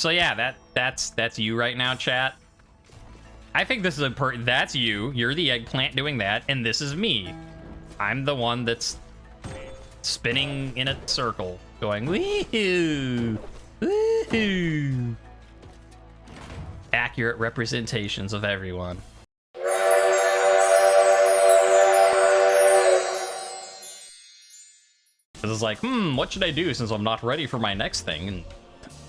So yeah, that's you right now, chat. I think this is that's you. You're the eggplant doing that, and this is me. I'm the one that's spinning in a circle, going woohoo, woohoo. Accurate representations of everyone. It's like, what should I do since I'm not ready for my next thing? And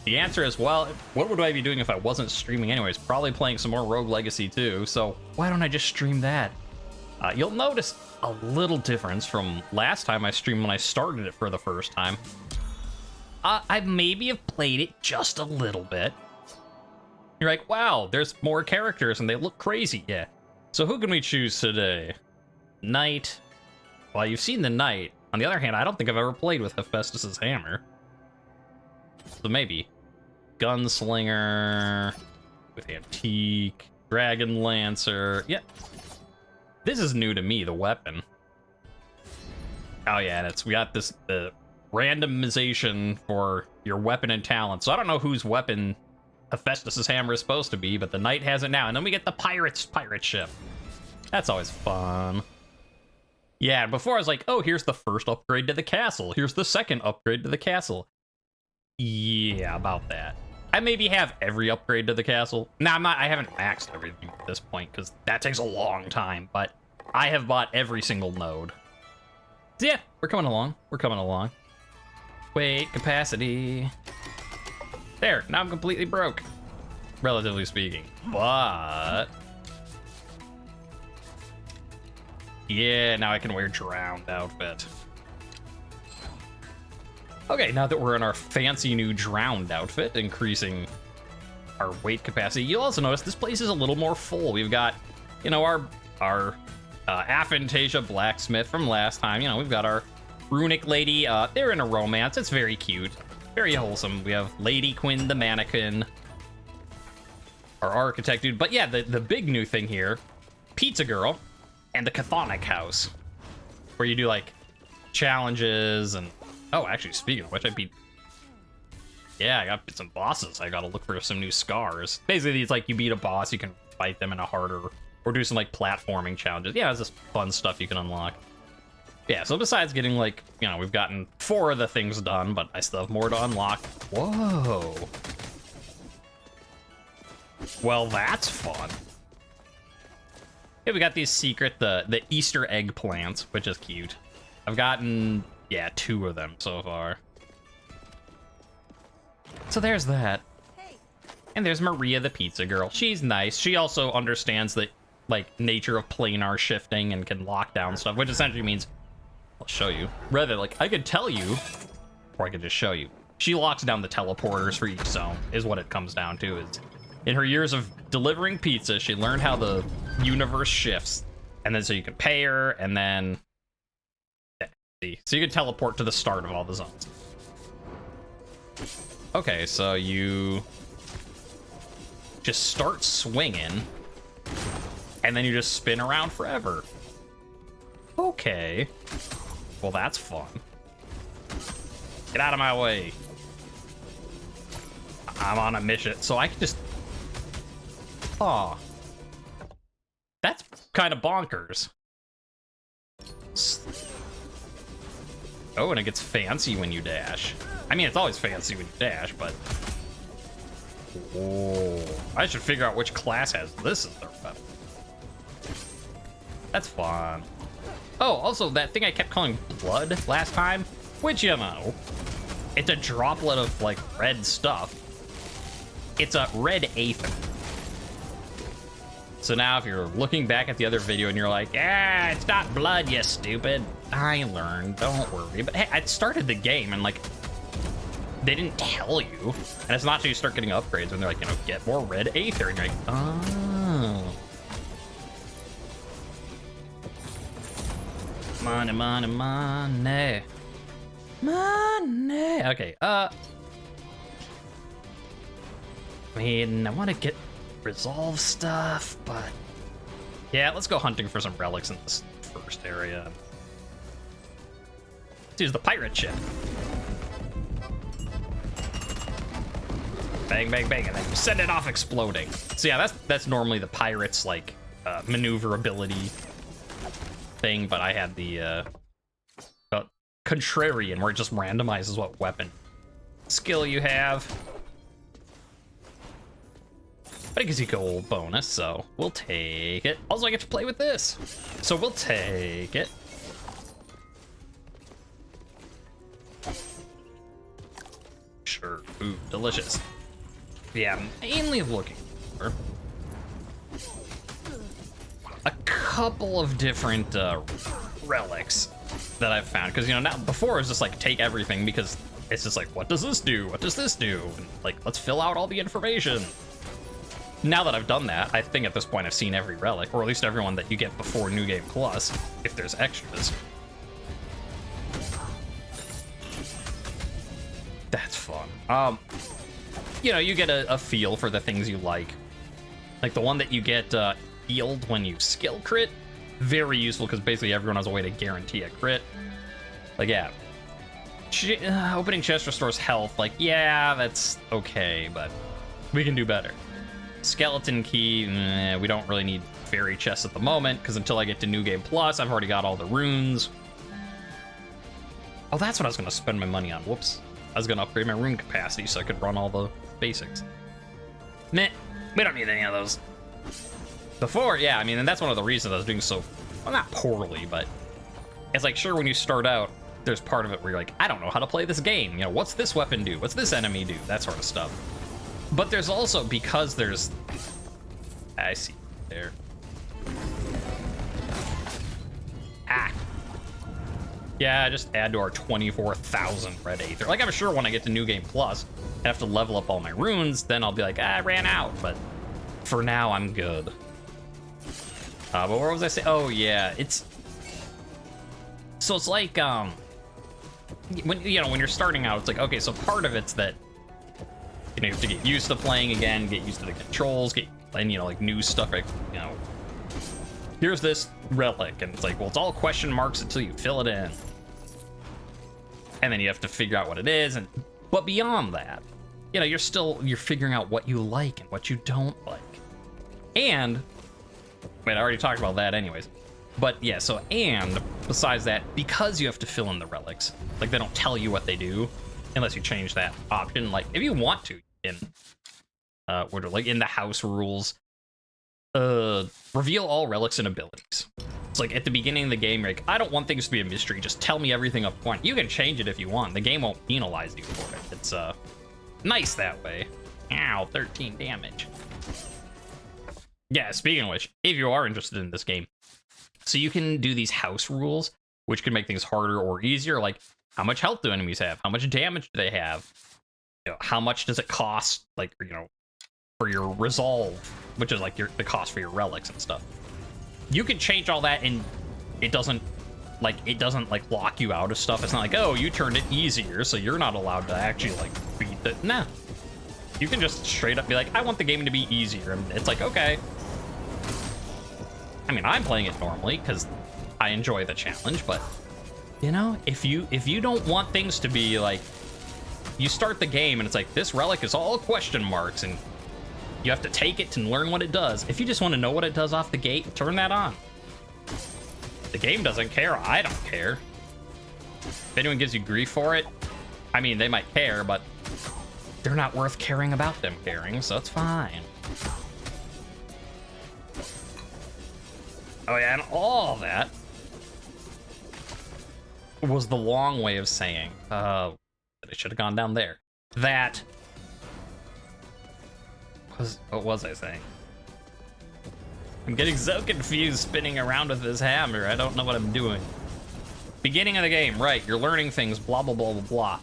the answer is, well, what would I be doing if I wasn't streaming anyways? Probably playing some more Rogue Legacy 2, so why don't I just stream that? You'll notice a little difference from last time I streamed when I started it for the first time. I maybe have played it just a little bit. You're like, wow, there's more characters and they look crazy. Yeah. So who can we choose today? Knight. Well, you've seen the Knight. On the other hand, I don't think I've ever played with Hephaestus Hammer. So maybe. Gunslinger. With Antique. Dragon Lancer. Yeah. This is new to me, the weapon. Oh yeah, and we got this the randomization for your weapon and talent. So I don't know whose weapon Hephaestus' hammer is supposed to be, but the Knight has it now. And then we get the pirate ship. That's always fun. Yeah, before I was like, oh, here's the first upgrade to the castle. Here's the second upgrade to the castle. Yeah, about that. I maybe have every upgrade to the castle. No, I haven't maxed everything at this point, because that takes a long time, but I have bought every single node. So yeah, we're coming along. We're coming along. Wait, capacity. There, now I'm completely broke, relatively speaking. But yeah, now I can wear drowned outfit. Okay, now that we're in our fancy new drowned outfit, increasing our weight capacity, you'll also notice this place is a little more full. We've got, you know, our Aphantasia blacksmith from last time. You know, we've got our runic lady. They're in a romance. It's very cute, very wholesome. We have Lady Quinn the mannequin, our architect dude. But yeah, the big new thing here, Pizza Girl, and the Chthonic House, where you do like challenges and. Oh, actually, speaking of which, yeah, I got some bosses. I gotta look for some new scars. Basically, it's like you beat a boss, you can fight them in a harder, or do some like platforming challenges. Yeah, it's just fun stuff you can unlock. Yeah, so besides getting like, you know, we've gotten 4 of the things done, but I still have more to unlock. Whoa. Well, that's fun. Yeah, we got these secret, the Easter egg plants, which is cute. I've gotten, yeah, 2 of them so far. So there's that. And there's Maria the pizza girl. She's nice. She also understands the like nature of planar shifting and can lock down stuff, which essentially means I'll show you. Rather, like I could tell you, or I could just show you. She locks down the teleporters for each zone, is what it comes down to. Is in her years of delivering pizza, she learned how the universe shifts, and then so you can pay her, and then so you can teleport to the start of all the zones. Okay, so you just start swinging, and then you just spin around forever. Okay. Well, that's fun. Get out of my way. I'm on a mission, so I can just... Aw. That's kind of bonkers. Oh, and it gets fancy when you dash. I mean, it's always fancy when you dash, but... Oh, I should figure out which class has this as their weapon. That's fun. Oh, also, that thing I kept calling blood last time, which, you know, it's a droplet of, like, red stuff. It's a red aether. So now if you're looking back at the other video and you're like, ah, it's not blood, you stupid. I learned, don't worry. But hey, I started the game and, like, they didn't tell you. And it's not until you start getting upgrades when they're like, you know, get more red aether. And you're like, oh. Money, money, money. Money. Okay, I mean, I want to get resolve stuff, but yeah, let's go hunting for some relics in this first area. Let's use the pirate ship. Bang, bang, bang, and then you send it off exploding. So yeah, that's normally the pirate's like maneuverability thing, but I had the contrarian where it just randomizes what weapon skill you have. But it gives you gold bonus, so we'll take it. Also, I get to play with this, so we'll take it. Sure, ooh, delicious. Yeah, I'm mainly looking for a couple of different relics that I've found, because, you know, now before it was just like take everything, because it's just like, what does this do? What does this do? And like, let's fill out all the information. Now that I've done that, I think at this point I've seen every relic, or at least everyone that you get before New Game Plus, if there's extras. That's fun. You know, you get a feel for the things you like. Like the one that you get healed when you skill crit, very useful, because basically everyone has a way to guarantee a crit. Like, yeah. Opening chest restores health. Like, yeah, that's okay, but we can do better. Skeleton key, we don't really need fairy chests at the moment, because until I get to New Game Plus, I've already got all the runes. Oh, that's what I was going to spend my money on. Whoops. I was going to upgrade my rune capacity so I could run all the basics. Meh, we don't need any of those. Before, yeah, I mean, and that's one of the reasons I was doing so, well, not poorly, but it's like, sure, when you start out, there's part of it where you're like, I don't know how to play this game. You know, what's this weapon do? What's this enemy do? That sort of stuff. But there's also, because there's, I see there. Ah. Yeah, just add to our 24,000 red aether. Like, I'm sure when I get to New Game Plus, I have to level up all my runes, then I'll be like, I ran out. But for now, I'm good. But what was I saying? Oh, yeah, it's... So it's like, when you're starting out, it's like, okay, so part of it's that, you know, you have to get used to playing again, get used to the controls, and, you know, like, new stuff, like, you know, here's this relic, and it's like, well, it's all question marks until you fill it in. And then you have to figure out what it is, but beyond that, you know, you're figuring out what you like and what you don't like. And, wait, I already talked about that anyways. But yeah, so, and besides that, because you have to fill in the relics, like, they don't tell you what they do unless you change that option. Like, if you want to, in the house rules, reveal all relics and abilities. It's like at the beginning of the game, you're like, I don't want things to be a mystery, just tell me everything up front. You can change it if you want. The game won't penalize you for it. It's nice that way. Ow, 13 damage. Yeah, speaking of which, if you are interested in this game, so you can do these house rules, which can make things harder or easier, like how much health do enemies have? How much damage do they have? You know, how much does it cost, like, you know, for your resolve, which is like the cost for your relics and stuff. You can change all that, and it doesn't lock you out of stuff. It's not like, oh, you turned it easier, so you're not allowed to actually like beat it. Nah. You can just straight up be like, I want the game to be easier. And it's like, okay. I mean, I'm playing it normally because I enjoy the challenge, but you know, if you don't want things to be like, you start the game and it's like, this relic is all question marks and you have to take it and learn what it does. If you just want to know what it does off the gate, turn that on. The game doesn't care. I don't care. If anyone gives you grief for it, I mean, they might care, but they're not worth caring about them caring, so it's fine. Oh yeah, and all that was the long way of saying, I should have gone down there. That was, what was I saying? I'm getting so confused spinning around with this hammer. I don't know what I'm doing. Beginning of the game, right, you're learning things, blah, blah, blah, blah, blah.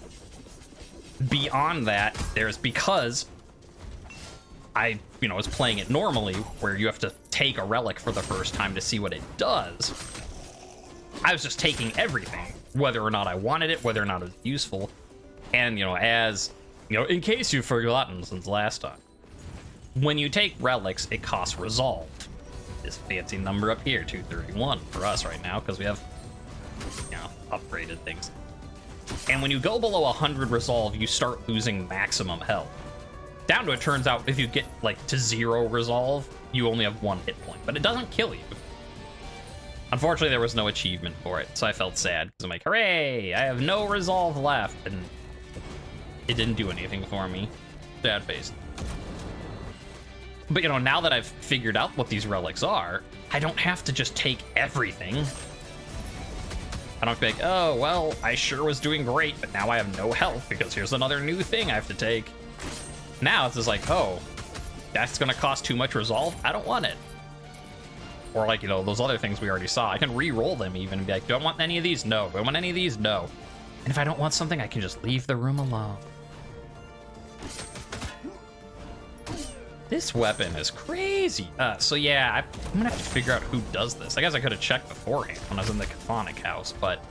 Beyond that, there's, because I, you know, was playing it normally, where you have to take a relic for the first time to see what it does. I was just taking everything, whether or not I wanted it, whether or not it was useful. And, you know, as, you know, in case you've forgotten since last time, when you take relics, it costs resolve. This fancy number up here, 231 for us right now, because we have, you know, upgraded things. And when you go below 100 resolve, you start losing maximum health. Down to it turns out if you get like to 0 resolve, you only have 1 hit point, but it doesn't kill you. Unfortunately, there was no achievement for it, so I felt sad because I'm like, hooray, I have no resolve left, and it didn't do anything for me. Sad face. But, you know, now that I've figured out what these relics are, I don't have to just take everything. I don't have to be like, oh, well, I sure was doing great, but now I have no health because here's another new thing I have to take. Now it's just like, oh, that's gonna cost too much resolve? I don't want it. Or like, you know, those other things we already saw. I can re-roll them even and be like, do I want any of these? No. Do I want any of these? No. And if I don't want something, I can just leave the room alone. This weapon is crazy. So yeah, I'm gonna have to figure out who does this. I guess I could have checked beforehand when I was in the Chthonic house, but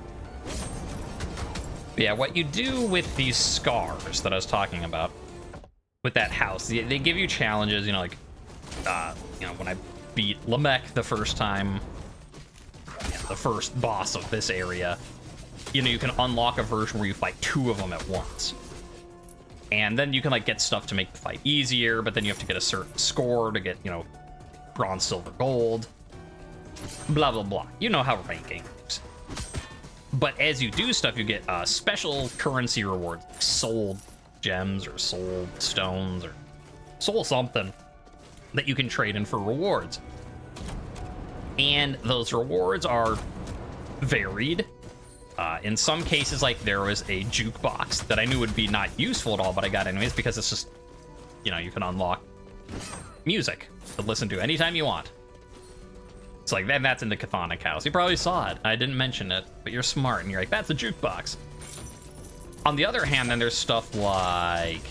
yeah, what you do with these scars that I was talking about with that house, they give you challenges, you know, like, you know, when I beat Lamech the first time, the first boss of this area, you know, you can unlock a version where you fight 2 of them at once. And then you can like get stuff to make the fight easier, but then you have to get a certain score to get, you know, bronze, silver, gold, blah, blah, blah. You know how ranking works. But as you do stuff, you get special currency rewards, like soul gems or soul stones or soul something that you can trade in for rewards. And those rewards are varied. In some cases, like there was a jukebox that I knew would be not useful at all, but I got anyways because it's just, you know, you can unlock music to listen to anytime you want. It's like, then that's in the Chthonic house. You probably saw it. I didn't mention it, but you're smart and you're like, that's a jukebox. On the other hand, then there's stuff like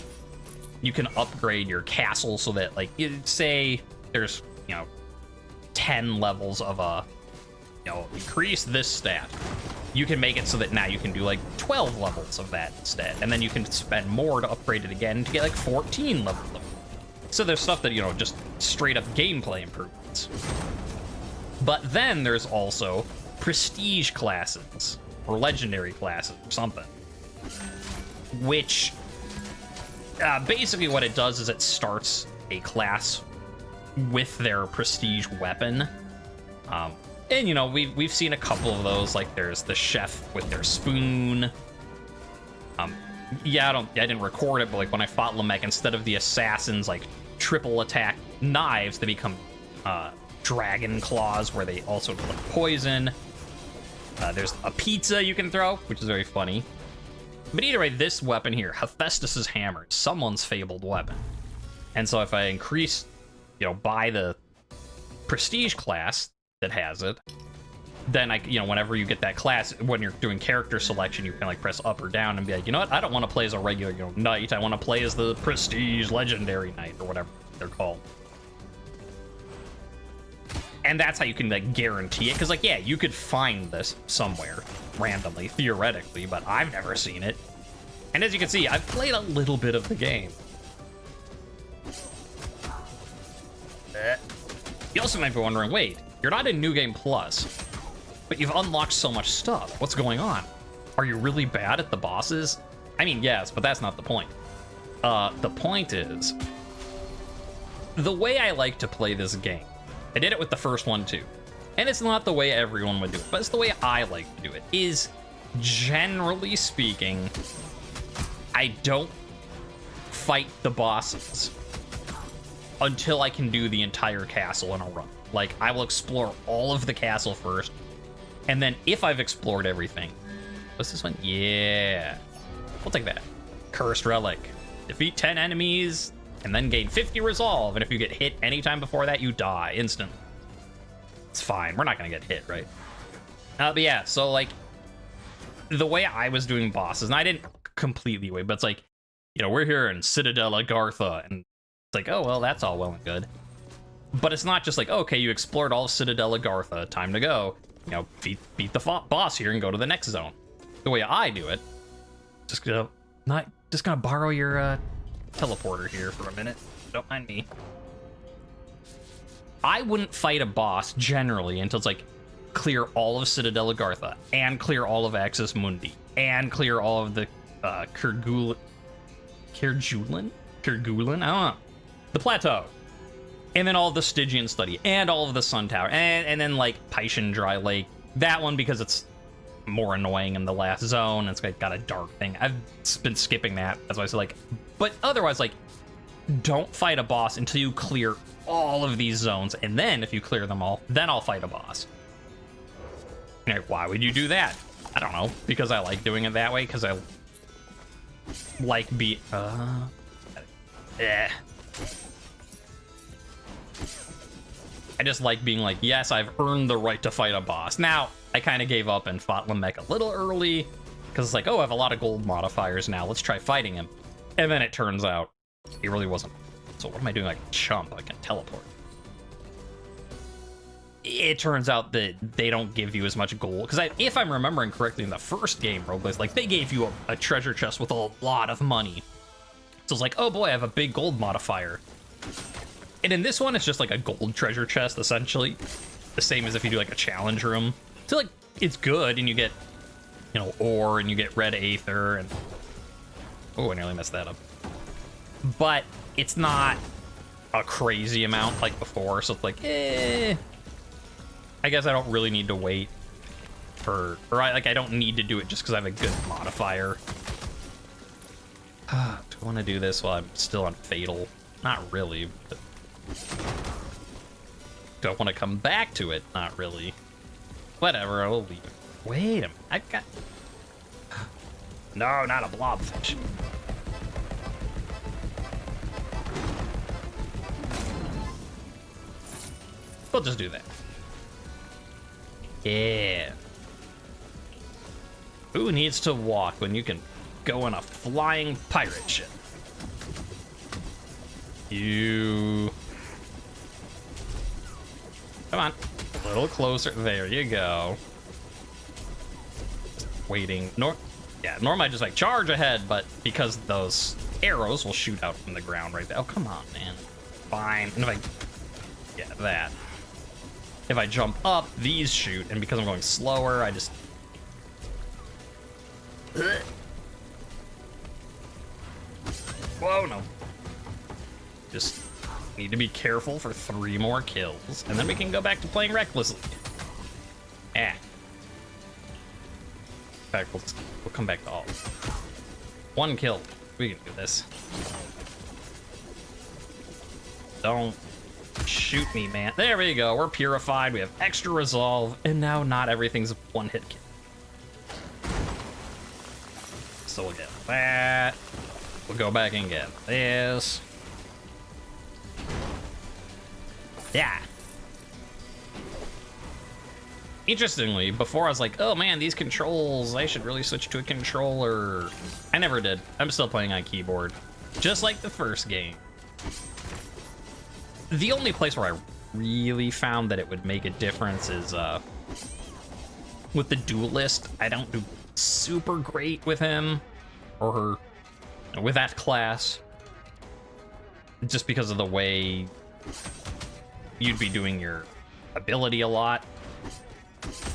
you can upgrade your castle so that, like, you say there's, you know, 10 levels of a, you know, increase this stat. You can make it so that now you can do like 12 levels of that instead, and then you can spend more to upgrade it again to get like 14 levels. So there's stuff that, you know, just straight up gameplay improvements. But then there's also prestige classes or legendary classes or something, which basically what it does is it starts a class with their prestige weapon. And, you know, we've seen a couple of those, like there's the chef with their spoon. Yeah, I didn't record it, but like when I fought Lamech, instead of the assassins like triple attack knives, they become dragon claws, where they also do poison. There's a pizza you can throw, which is very funny. But either way, this weapon here, Hephaestus Hammer, someone's fabled weapon. And so if I increase, you know, by the prestige class that has it, then you know, whenever you get that class, when you're doing character selection, you can like press up or down and be like, you know what, I don't want to play as a regular, you know, knight. I want to play as the prestige legendary knight or whatever they're called. And that's how you can like guarantee it, because like, yeah, you could find this somewhere randomly, theoretically, but I've never seen it. And as you can see, I've played a little bit of the game. You also might be wondering, wait, you're not in New Game Plus, but you've unlocked so much stuff. What's going on? Are you really bad at the bosses? I mean, yes, but that's not the point. The point is, the way I like to play this game, I did it with the first one too, and it's not the way everyone would do it, but it's the way I like to do it, is, generally speaking, I don't fight the bosses until I can do the entire castle in a run. Like, I will explore all of the castle first, and then if I've explored everything, what's this one? Yeah, we'll take that. Cursed Relic. Defeat 10 enemies, and then gain 50 resolve, and if you get hit anytime before that, you die instantly. It's fine, we're not gonna get hit, right? But yeah, so like, the way I was doing bosses, and I didn't completely wait, but it's like, you know, we're here in Citadel Agartha, and it's like, oh, well, that's all well and good. But it's not just like, okay, you explored all of Citadel Agartha, time to go. You know, beat the boss here and go to the next zone. The way I do it, just gonna borrow your teleporter here for a minute. Don't mind me. I wouldn't fight a boss generally until it's like clear all of Citadel Agartha and clear all of Axis Mundi and clear all of the Kerguelen. Kerguelen? I don't know. The plateau. And then all of the Stygian study, and all of the Sun Tower, and then like Paishan Dry Lake. That one because it's more annoying in the last zone. It's got a dark thing. I've been skipping that. That's why I said like, but otherwise like, don't fight a boss until you clear all of these zones, and then if you clear them all, then I'll fight a boss. Like, why would you do that? I don't know. Because I like doing it that way. Because I like I just like being like, yes, I've earned the right to fight a boss. Now, I kind of gave up and fought Lamech a little early, because it's like, oh, I have a lot of gold modifiers now. Let's try fighting him. And then it turns out he really wasn't. So what am I doing? Like a chump? I can teleport. It turns out that they don't give you as much gold. Because if I'm remembering correctly, in the first game, Roguelite, like they gave you a treasure chest with a lot of money. So it's like, oh boy, I have a big gold modifier. And in this one, it's just like a gold treasure chest, essentially. The same as if you do like a challenge room. So like, it's good, and you get, you know, ore, and you get red aether, and... Oh, I nearly messed that up. But it's not a crazy amount like before, so it's like, I guess I don't really need to wait for... I don't need to do it just because I have a good modifier. Do I want to do this while I'm still on Fatal? Not really, but... Do I want to come back to it? Not really. Whatever, I'll leave it. Wait a minute, I've got... No, not a blobfish. We'll just do that. Yeah. Who needs to walk when you can go in a flying pirate ship? You... Come on. A little closer. There you go. Just waiting. Normally I just like charge ahead, but because those arrows will shoot out from the ground right there. Oh, come on, man. Fine. And if I... Yeah, that. If I jump up, these shoot, and because I'm going slower, I just... Whoa, no. Just need to be careful for 3 more kills, and then we can go back to playing recklessly. In fact, we'll come back to all. 1 kill. We can do this. Don't shoot me, man. There we go. We're purified. We have extra resolve, and now not everything's a 1-hit kill. So we'll get that. We'll go back and get this. Yeah. Interestingly, before I was like, oh man, these controls, I should really switch to a controller. I never did. I'm still playing on keyboard. Just like the first game. The only place where I really found that it would make a difference is with the duelist. I don't do super great with him or her, with that class, just because of the way you'd be doing your ability a lot,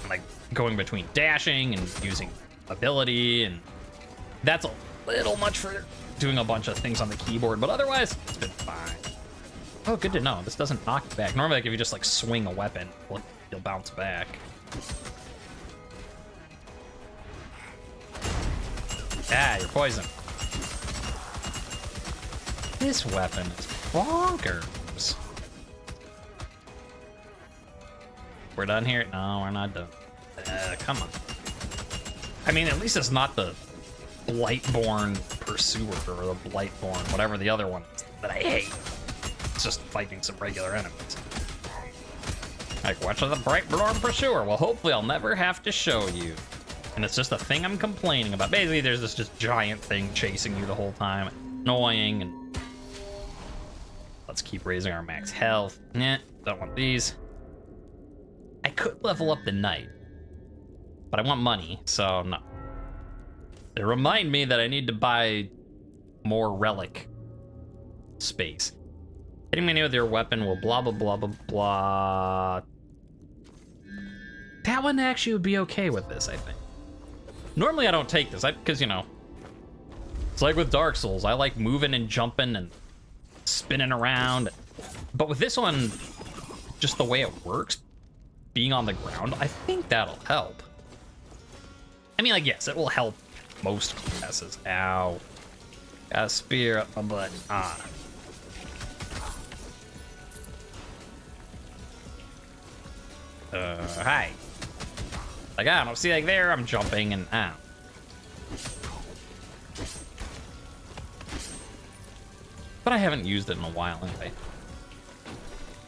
like going between dashing and using ability, and that's a little much for doing a bunch of things on the keyboard, but otherwise it's been fine. Oh, good to know. This doesn't knock you back. Normally, like, if you just like swing a weapon, you'll bounce back. Ah, you're poisoned. This weapon is bonkers. We're done here? No, we're not done. Come on. I mean, at least it's not the Blightborn Pursuer or the Blightborn, whatever the other one is that I hate. It's just fighting some regular enemies. Like, what's with the Blightborn Pursuer? Well, hopefully I'll never have to show you. And it's just a thing I'm complaining about. Basically, there's this just giant thing chasing you the whole time. Annoying, and... Let's keep raising our max health. Nah, don't want these. I could level up the knight, but I want money, so no. They remind me that I need to buy more relic space. Hitting me with your weapon will blah, blah, blah, blah, blah. That one actually would be okay with this, I think. Normally I don't take this, because, you know, It's like with Dark Souls. I like moving and jumping and spinning around. But with this one, just the way it works, being on the ground, I think that'll help. I mean, like, yes, it will help most classes. Ow. Got a spear up my butt. Ah. Hi. Like, I don't know. See, like, there, I'm jumping and ow. But I haven't used it in a while anyway.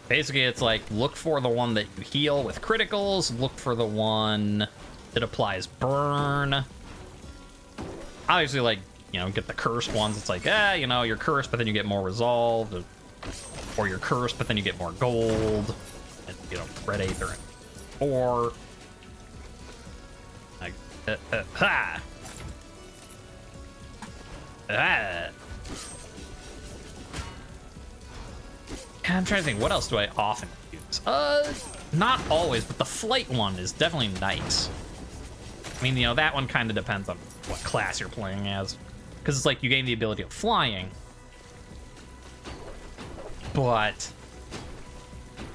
Basically, it's like, look for the one that you heal with criticals, look for the one that applies burn. Obviously, like, you know, get the cursed ones. It's like, you know, you're cursed, but then you get more resolved. Or you're cursed, but then you get more gold. And, you know, red aether. Or... like, ha! Ah! I'm trying to think, what else do I often use? Not always, but the flight one is definitely nice. I mean, you know, that one kind of depends on what class you're playing as. Because it's like you gain the ability of flying, but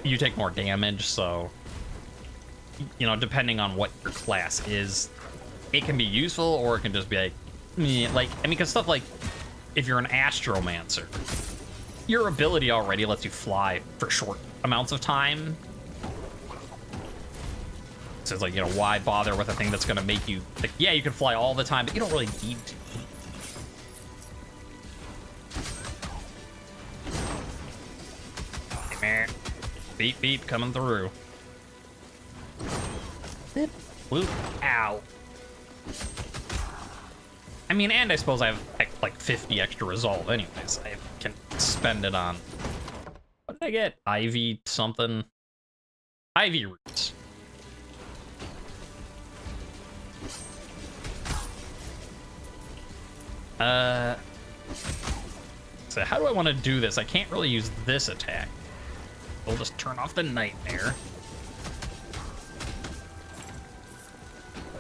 you take more damage, so, you know, depending on what your class is, it can be useful, or it can just be like, meh. Like, I mean, because stuff like, if you're an astromancer, your ability already lets you fly for short amounts of time. So it's like, you know, why bother with a thing that's going to make you... like, yeah, you can fly all the time, but you don't really need to. Beep, beep, coming through. Beep. Whoop. Ow. I mean, and I suppose I have, like, 50 extra resolve anyways. I can spend it on... what did I get? Ivy something? Ivy roots. So how do I want to do this? I can't really use this attack. We'll just turn off the nightmare.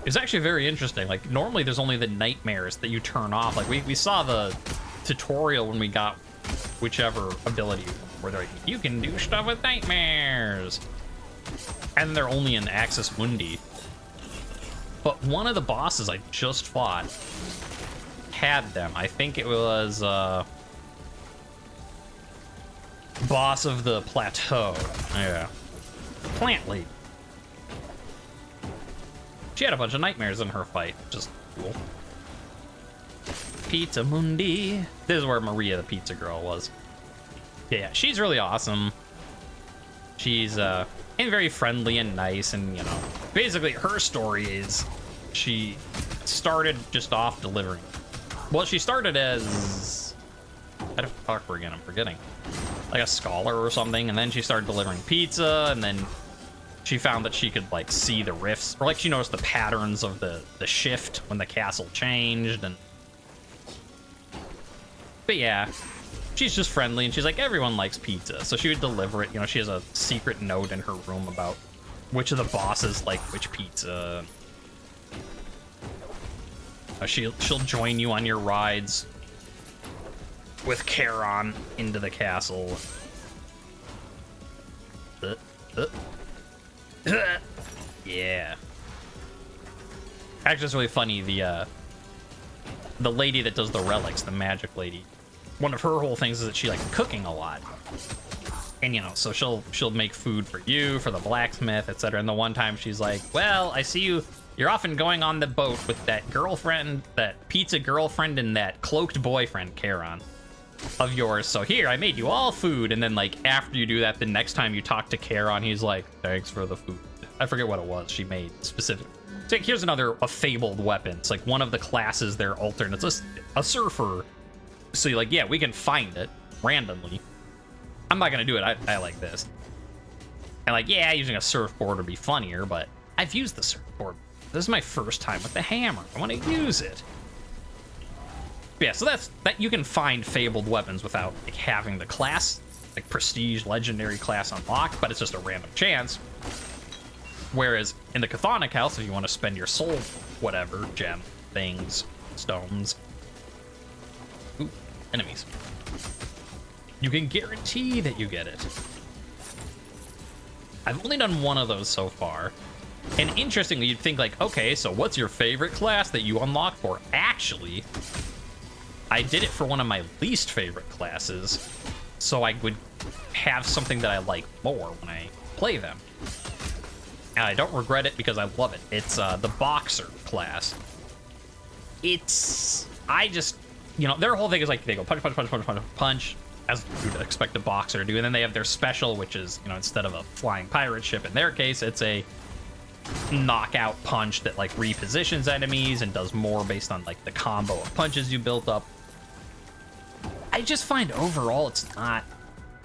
It's actually very interesting. Like, normally there's only the nightmares that you turn off. Like, we saw the tutorial when we got whichever ability where they're like, you can do stuff with nightmares. And they're only in Axis Mundi. But one of the bosses I just fought had them. I think it was boss of the plateau. Yeah. Plant Lady. She had a bunch of nightmares in her fight, which is cool. Pizza Mundi. This is where Maria the pizza girl was. Yeah, she's really awesome. She's and very friendly and nice, and, you know, basically her story is she started just off delivering. Well, she started as... how to talk for again, I'm forgetting. Like a scholar or something, and then she started delivering pizza, and then she found that she could, like, see the rifts, or, like, she noticed the patterns of the shift when the castle changed, and... but yeah, she's just friendly, and she's like, everyone likes pizza, so she would deliver it. You know, she has a secret note in her room about which of the bosses like which pizza. She'll join you on your rides with Charon into the castle. Yeah. Actually, it's really funny. The lady that does the relics, the magic lady, one of her whole things is that she likes cooking a lot. And, you know, so she'll make food for you, for the blacksmith, etc. And the one time she's like, well, I see you're often going on the boat with that girlfriend, that pizza girlfriend, and that cloaked boyfriend, Charon, of yours. So here, I made you all food. And then, like, after you do that, the next time you talk to Charon, he's like, thanks for the food. I forget what it was she made specifically. So here's another fabled weapon. It's like one of the classes they're alternates, a surfer. So you're like, yeah, we can find it randomly. I'm not gonna do it. I like this. And like, yeah, using a surfboard would be funnier, but I've used the surfboard. This is my first time with the hammer. I want to use it. Yeah, so that you can find fabled weapons without, like, having the class, like, prestige legendary class unlocked, but it's just a random chance. Whereas in the Chthonic House, if you want to spend your soul, whatever, gem, things, stones, enemies. You can guarantee that you get it. I've only done one of those so far. And interestingly, you'd think like, okay, so what's your favorite class that you unlock for? Actually, I did it for one of my least favorite classes, so I would have something that I like more when I play them. And I don't regret it because I love it. It's the Boxer class. I just, you know, their whole thing is like they go punch, punch, punch, punch, punch, punch, as you'd expect a boxer to do. And then they have their special, which is, you know, instead of a flying pirate ship, in their case, it's a knockout punch that like repositions enemies and does more based on like the combo of punches you built up. I just find overall it's not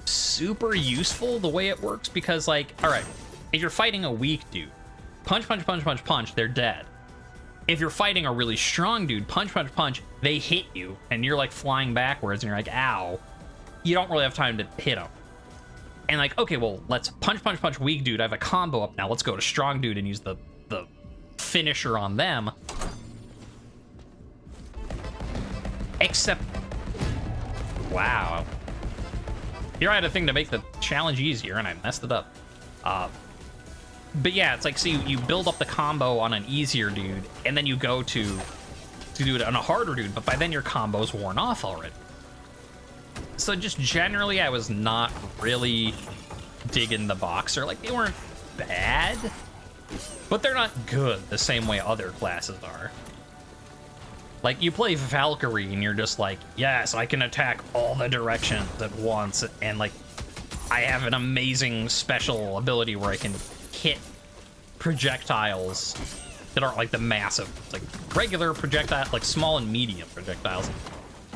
super useful the way it works because, like, all right, if you're fighting a weak dude, punch, punch, punch, punch, punch, they're dead. If you're fighting a really strong dude, punch, punch, punch, they hit you and you're like flying backwards and you're like, ow. You don't really have time to hit them. And like, okay, well, let's punch, punch, punch, weak dude. I have a combo up now. Let's go to strong dude and use the finisher on them. Except, wow. Here I had a thing to make the challenge easier and I messed it up. But yeah, it's like, so you build up the combo on an easier dude and then you go to do it on a harder dude, but by then your combo's worn off already. So just generally, I was not really digging the Boxer. Like, they weren't bad, but they're not good the same way other classes are. Like, you play Valkyrie, and you're just like, yes, I can attack all the directions at once, and, like, I have an amazing special ability where I can hit projectiles that aren't, like, the massive, like, regular projectile, like, small and medium projectiles.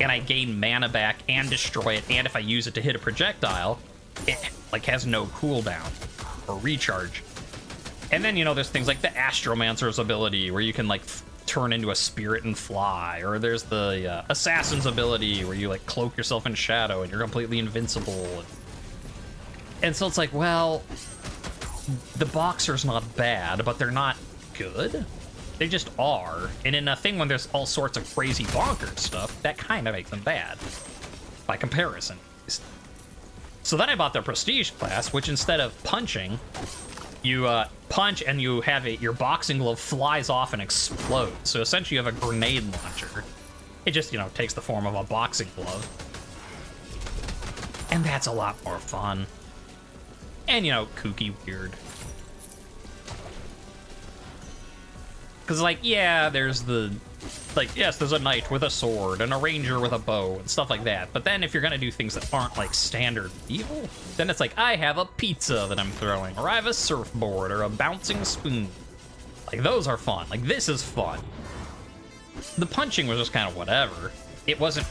And I gain mana back and destroy it, and if I use it to hit a projectile, it like has no cooldown or recharge. And then, you know, there's things like the Astromancer's ability where you can like turn into a spirit and fly, or there's the Assassin's ability where you like cloak yourself in shadow and you're completely invincible. And so it's like, well, the Boxer's not bad, but they're not good. They just are, and in a thing when there's all sorts of crazy bonkers stuff, that kind of makes them bad, by comparison. So then I bought their Prestige class, which instead of punching, you punch and you have your boxing glove flies off and explodes. So essentially you have a grenade launcher. It just, you know, takes the form of a boxing glove. And that's a lot more fun. And, you know, kooky weird. Because, like, yeah, there's the, like, yes, there's a knight with a sword and a ranger with a bow and stuff like that. But then if you're going to do things that aren't, like, standard evil, then it's like, I have a pizza that I'm throwing, or I have a surfboard, or a bouncing spoon. Like, those are fun. Like, this is fun. The punching was just kind of whatever. It wasn't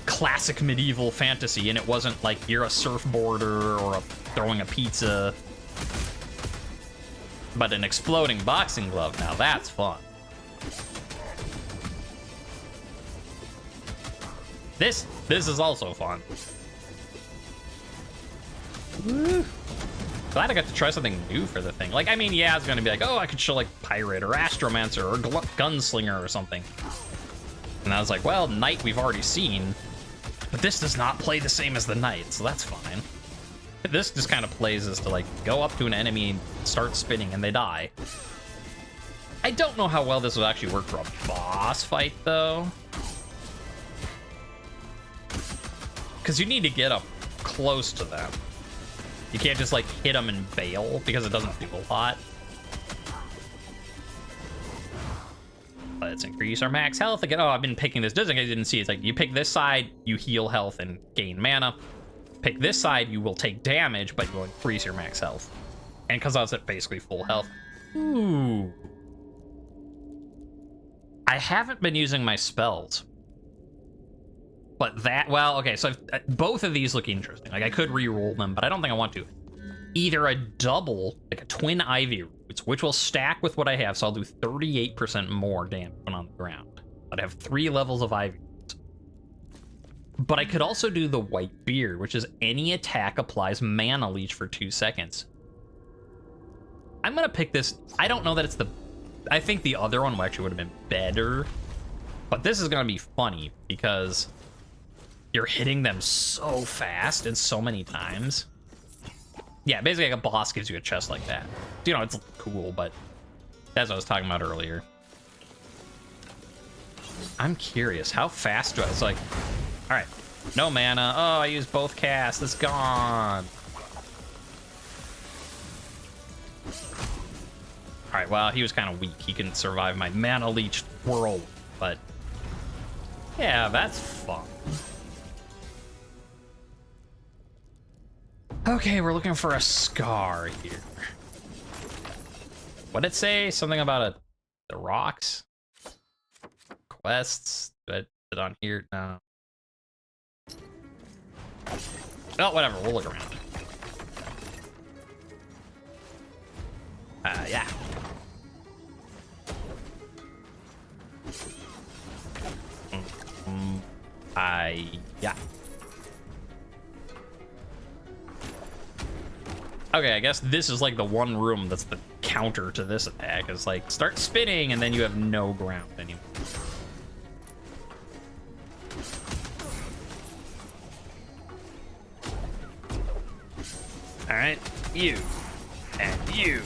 classic medieval fantasy, and it wasn't like you're a surfboarder or throwing a pizza. But an exploding boxing glove, now that's fun. This is also fun. Woo. Glad I got to try something new for the thing. Like, I mean, yeah, it's gonna be like, oh, I could show like Pirate or Astromancer or Gunslinger or something. And I was like, well, Knight we've already seen, but this does not play the same as the Knight, so that's fine. This just kind of plays as to like go up to an enemy and start spinning and they die. I don't know how well this would actually work for a boss fight though, because you need to get up close to them. You can't just like hit them and bail because it doesn't do a lot. Let's increase our max health again. Oh, I've been picking this. Doesn't I didn't see. It's like you pick this side, you heal health and gain mana. Pick this side, you will take damage, but you will increase your max health. And because I was at basically full health. Ooh. I haven't been using my spells. But that, well, okay, so both of these look interesting. Like, I could re-roll them, but I don't think I want to. Either a double, like a twin Ivy Roots, which will stack with what I have, so I'll do 38% more damage when on the ground. I'd have 3 levels of Ivy Roots. But I could also do the White Beard, which is any attack applies mana leech for 2 seconds. I'm gonna pick this. I don't know that it's the... I think the other one actually would have been better. But this is gonna be funny, because you're hitting them so fast and so many times. Yeah, basically like a boss gives you a chest like that. You know, it's cool, but that's what I was talking about earlier. I'm curious, how fast do I... It's like, all right, no mana. Oh, I used both casts. It's gone. All right, well, he was kind of weak. He couldn't survive my mana leech whirl, but yeah, that's fun. Okay, we're looking for a scar here. What did it say? Something about the rocks? Quests? Did I put it on here? No. Oh, whatever. We'll look around. Yeah. Yeah. Okay, I guess this is like the one room that's the counter to this attack. Is like start spinning and then you have no ground anymore. All right, you and you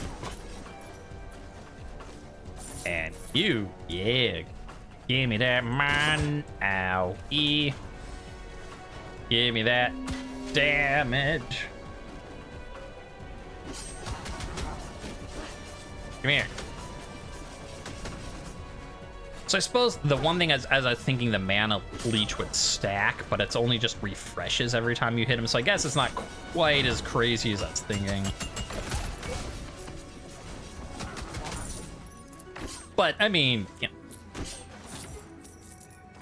and you. Yeah, give me that man. Ow, e. Give me that damage. Come here. So I suppose the one thing as I was thinking the mana leech would stack, but it's only just refreshes every time you hit him. So I guess it's not quite as crazy as I was thinking. But I mean, yeah.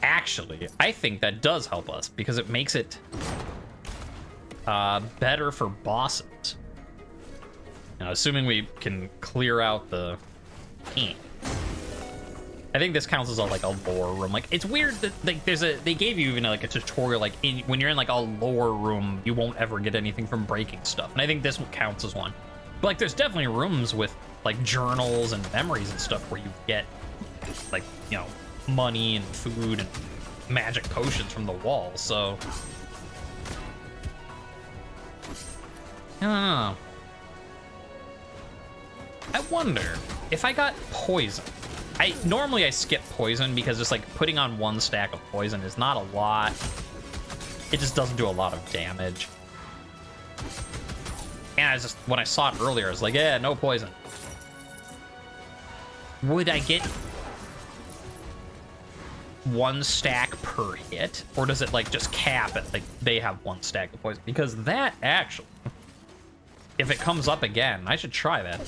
Actually, I think that does help us because it makes it better for bosses. Now, assuming we can clear out the... I think this counts as a, like a lore room. Like, it's weird that like they gave you even like a tutorial, like when you're in like a lore room, you won't ever get anything from breaking stuff. And I think this counts as one. But like, there's definitely rooms with like journals and memories and stuff where you get like, you know, money and food and magic potions from the wall. So I don't know. I wonder if I got poison. Normally I skip poison because just like putting on one stack of poison is not a lot. It just doesn't do a lot of damage. And I just, when I saw it earlier, I was like, yeah, no poison. Would I get one stack per hit? Or does it like just cap it? Like they have one stack of poison? Because that actually, if it comes up again, I should try that.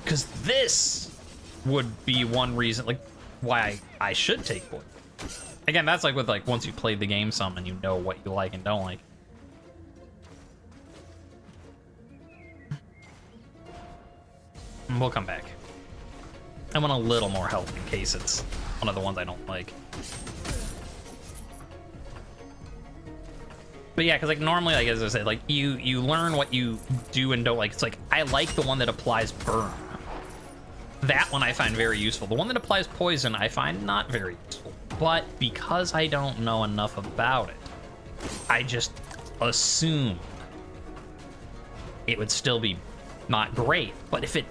Because this would be one reason, like, why I should take poison. Again, that's like with like once you played the game some and you know what you like and don't like. We'll come back. I want a little more health in case it's one of the ones I don't like. But yeah, because like normally, like as I said, like you learn what you do and don't like. It's like I like the one that applies burn. That one I find very useful. The one that applies poison I find not very useful. But because I don't know enough about it, I just assume it would still be not great. But if it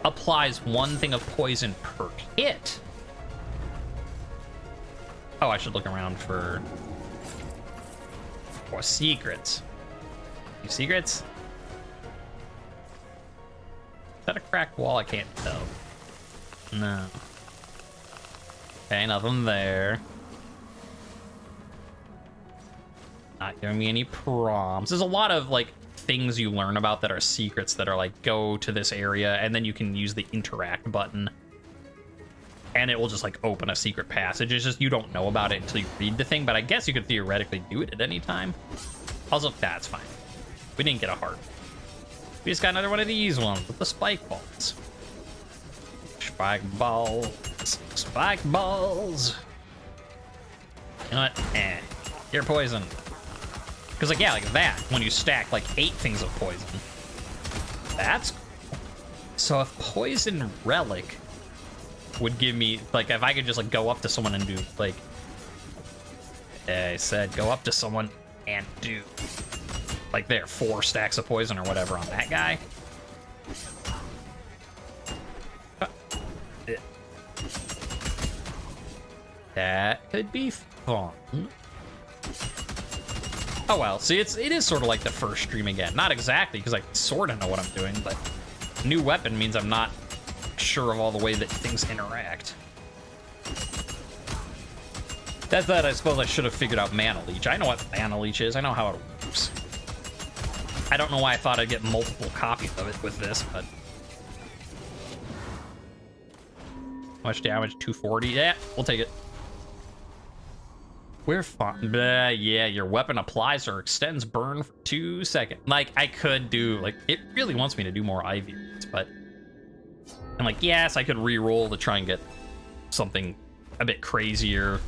applies one thing of poison per hit... Oh, I should look around for secrets. Any secrets? Is that a cracked wall? I can't tell. No. Okay, nothing there. Not giving me any prompts. There's a lot of like things you learn about that are secrets that are like, go to this area, and then you can use the interact button. And it will just like open a secret passage. It's just you don't know about it until you read the thing, but I guess you could theoretically do it at any time. Also, that's fine. We didn't get a heart. We just got another one of these ones with the spike balls. Spike balls. Spike balls. You know what? You're poison. Because, like, yeah, like that, when you stack, like, 8 things of poison. That's cool. So if Poison Relic would give me, like, if I could just, like, go up to someone and do, like, I said go up to someone and do. Like there, 4 stacks of poison or whatever on that guy. That could be fun. Oh well, see, it is sort of like the first stream again. Not exactly, because I sort of know what I'm doing, but new weapon means I'm not sure of all the way that things interact. That's that. I suppose I should have figured out Mana Leech. I know what Mana Leech is. I know how it works. I don't know why I thought I'd get multiple copies of it with this, but... How much damage? 240? Yeah, we'll take it. We're fine. Yeah, your weapon applies or extends burn for 2 seconds. Like, I could do... Like, it really wants me to do more IV reads, but... I'm like, yes, I could re-roll to try and get something a bit crazier.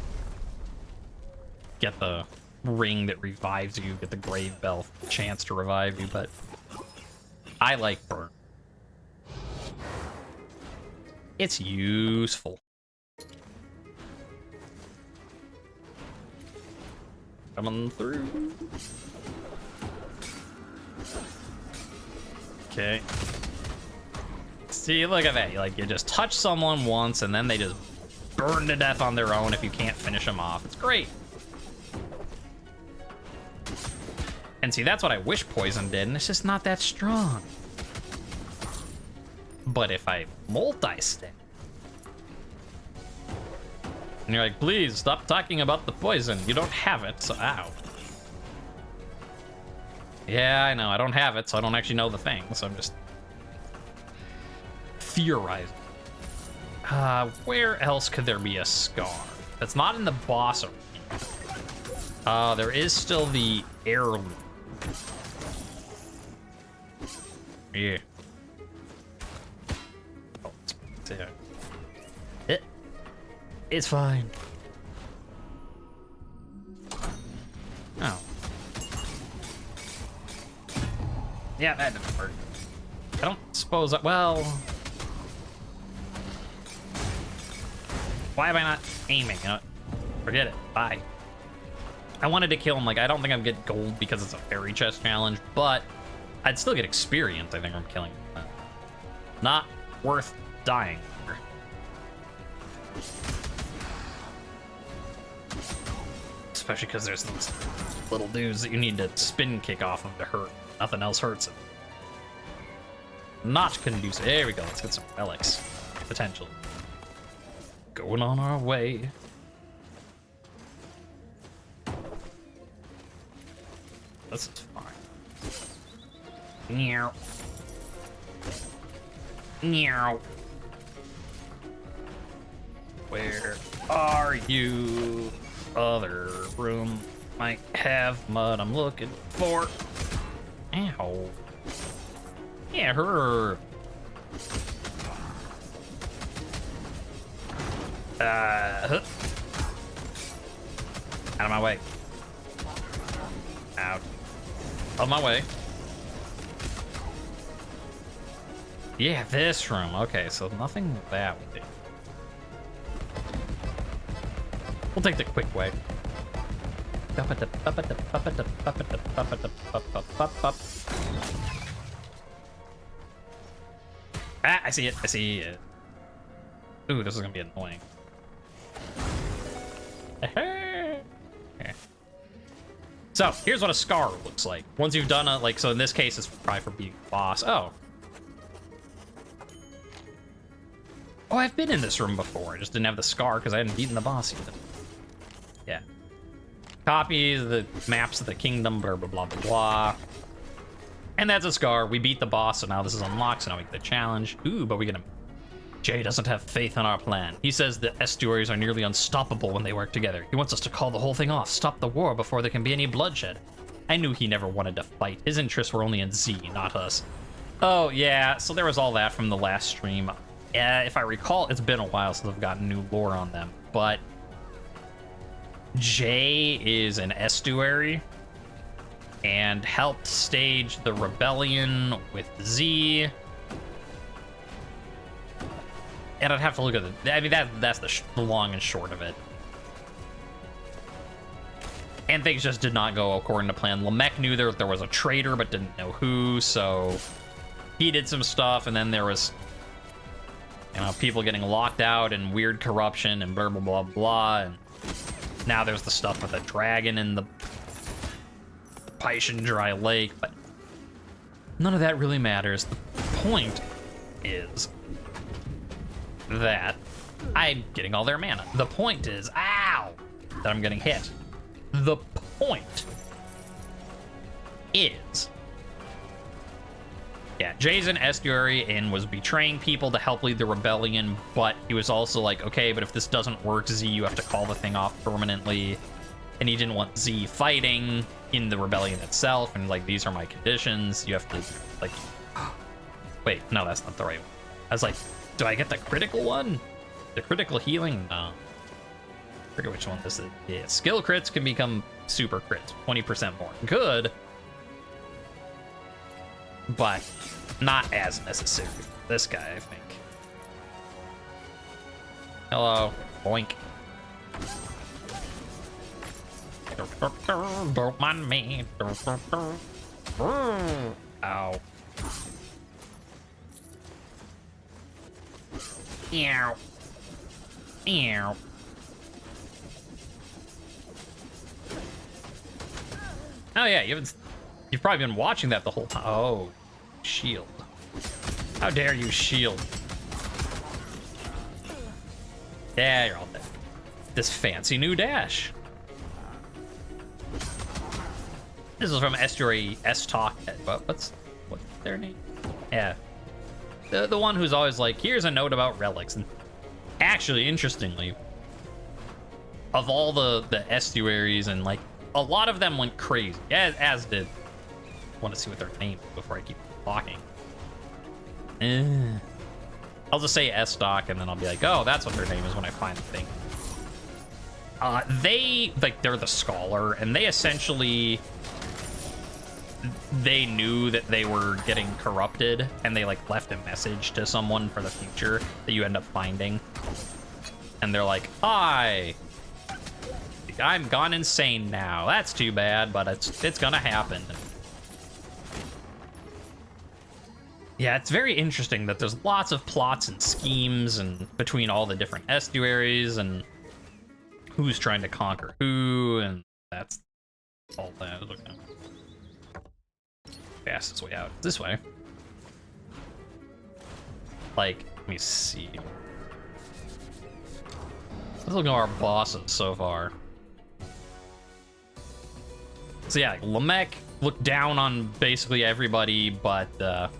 Get the ring that revives you, get the grave bell chance to revive you, but I like burn. It's useful. Coming through. Okay. See, look at that. You just touch someone once and then they just burn to death on their own if you can't finish them off. It's great. And see, that's what I wish poison did, and it's just not that strong. But if I multi-stick, and you're like, please stop talking about the poison. You don't have it, so ow. Yeah, I know, I don't have it, so I don't actually know the thing, so I'm just theorizing. Where else could there be a scar? That's not in the boss arena. There is still the heirloom. Yeah. Oh, it's fine. Oh. Yeah, that didn't work. I don't suppose that, well... Why am I not aiming? You know, forget it. Bye. I wanted to kill him. Like, I don't think I'd get gold because it's a fairy chest challenge, but I'd still get experience, I think, from killing him. Not worth dying for. Especially because there's those little dudes that you need to spin kick off of to hurt. Nothing else hurts him. Not conducive. There we go. Let's get some relics. Potential. Going on our way. This is fine. Meow. Meow. Where are you? Other room might have mud I'm looking for. Ow. Yeah, her. Out of my way. Out. On my way. Yeah, this room. Okay, so nothing that would do. We'll take the quick way. Ah, I see it. I see it. Ooh, this is gonna be annoying. So here's what a scar looks like. Once you've done a, like, so in this case it's probably for beating the boss. Oh, I've been in this room before. I just didn't have the scar because I hadn't beaten the boss yet. Yeah. Copy the maps of the kingdom, blah, blah, blah, blah, blah. And that's a scar. We beat the boss, so now this is unlocked, so now we get the challenge. Ooh, but we get him. Jay doesn't have faith in our plan. He says the estuaries are nearly unstoppable when they work together. He wants us to call the whole thing off, stop the war before there can be any bloodshed. I knew he never wanted to fight. His interests were only in Z, not us. Oh, yeah, so there was all that from the last stream. If I recall, it's been a while since I've gotten new lore on them, but Jay is an estuary and helped stage the rebellion with Z. And I'd have to look at the... I mean, that's the long and short of it. And things just did not go according to plan. Lamech knew there was a traitor, but didn't know who, so he did some stuff, and then there was, you know, people getting locked out and weird corruption and blah, blah, blah, blah, and now there's the stuff with the dragon in the Python dry lake, but none of that really matters. The point is that I'm getting all their mana. The point is, ow, that I'm getting hit. The point is, yeah, Jason Estuary and was betraying people to help lead the rebellion, but he was also like, okay, but if this doesn't work, Z, you have to call the thing off permanently. And he didn't want Z fighting in the rebellion itself, and like, these are my conditions. You have to, like, wait, no, that's not the right one. I was like, do I get the critical one? The critical healing? No. I forget which one this is. Yeah, skill crits can become super crits, 20% more. Good, but not as necessary for this guy, I think. Hello, boink. Don't mind me. Ow. Ew. Ew. Oh yeah, you've probably been watching that the whole time. Oh, shield. How dare you shield? Yeah, you're all dead. This fancy new dash. This is from Estuary S-Talk. What's their name? Yeah. The one who's always like, here's a note about relics. And actually, interestingly, of all the estuaries, and like, a lot of them went crazy, as did, I want to see what their name is before I keep talking. I'll just say S-Stock, and then I'll be like, oh, that's what their name is when I find the thing. They're the Scholar, and they essentially, they knew that they were getting corrupted, and they like left a message to someone for the future that you end up finding. And they're like, I'm gone insane now. That's too bad, but it's gonna happen. Yeah, it's very interesting that there's lots of plots and schemes and between all the different estuaries and who's trying to conquer who, and that's all that. Okay. Fastest way out this way. Like, let me see. Let's look at our bosses so far. So yeah, Lamech looked down on basically everybody, but